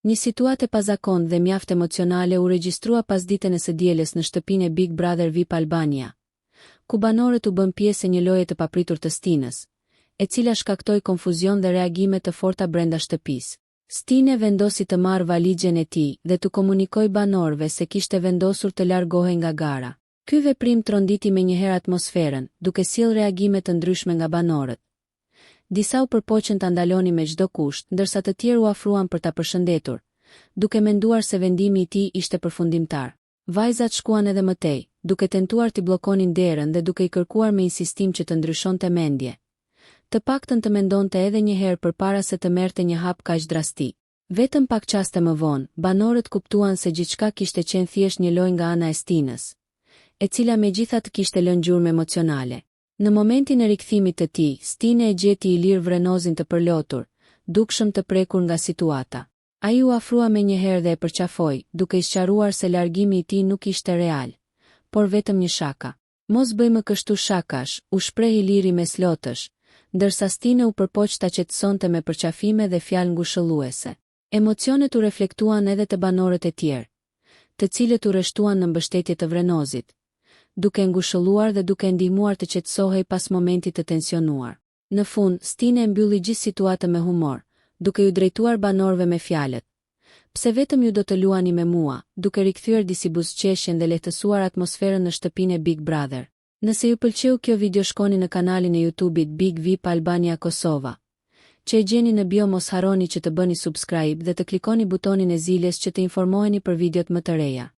Një situatë e pazakont dhe mjaft emocionale u regjistrua pas ditën e së dielës në shtëpinë e Big Brother VIP Albania, ku banorët u bën pjesë e një loje të papritur të Stinës, e cila shkaktoi konfuzion dhe reagime të forta brenda shtëpisë. Stine vendosi të marrë valixhen e tij dhe të komunikoi banorëve se kishte vendosur të largohej nga gara. Ky veprim tronditi menjëherë atmosferën, duke sjellë reagime të ndryshme nga banorët. Disa u përpoqën ta ndalonin me çdo kusht, ndërsa të tjerë u afruan për ta përshëndetur, duke menduar se vendimi i tij ishte përfundimtar. Vajzat shkuan edhe më tej, duke tentuar t'i bllokonin derën dhe duke i kërkuar me insistim që të ndryshonte mendje. Të paktën të mendonte edhe një herë përpara se të merrte një hap kaq drastik. Vetëm pak çaste më vonë, banorët kuptuan se gjithçka kishte qenë thjesht një lojë nga ana e Stinës, e cila megjithatë kishte lënë gjurmë emocionale. Në momentin e rikthimit të tij, Stine e gjeti Ilir Vrenozin të përlotur, dukshëm të prekur nga situata. Ai u afrua menjëherë dhe e përqafoi, duke i sqaruar se largimi i tij nuk ishte real, por vetëm një shaka. Mos bëjmë kështu shakash, u shpreh Iliri me slotësh, ndërsa Stine u përpoq ta qetësonte me përqafime dhe fjalë ngushëlluese. Emocionet u reflektuan edhe te banorët e tjerë, të cilët u rreshtuan në mbështetje të Vrenozit, duke ngushëlluar dhe duke ndihmuar të qetësohej pas momentit të tensionuar. Në fund, Stine e mbylli gjithë situatën me humor, duke ju drejtuar banorëve me fjalët: "Pse vetëm ju do të luani me mua", duke rikthyer disi buzëqeshjen dhe lehtësuar atmosferën në shtëpinë e Big Brother. Nëse ju pëlqeu kjo video, shkoni në kanalin e YouTube-it Big VIP Albania Kosova, që e gjeni në bio. Mos harroni që të bëni subscribe dhe të klikoni butonin e zilës që të informoheni për videot më të reja.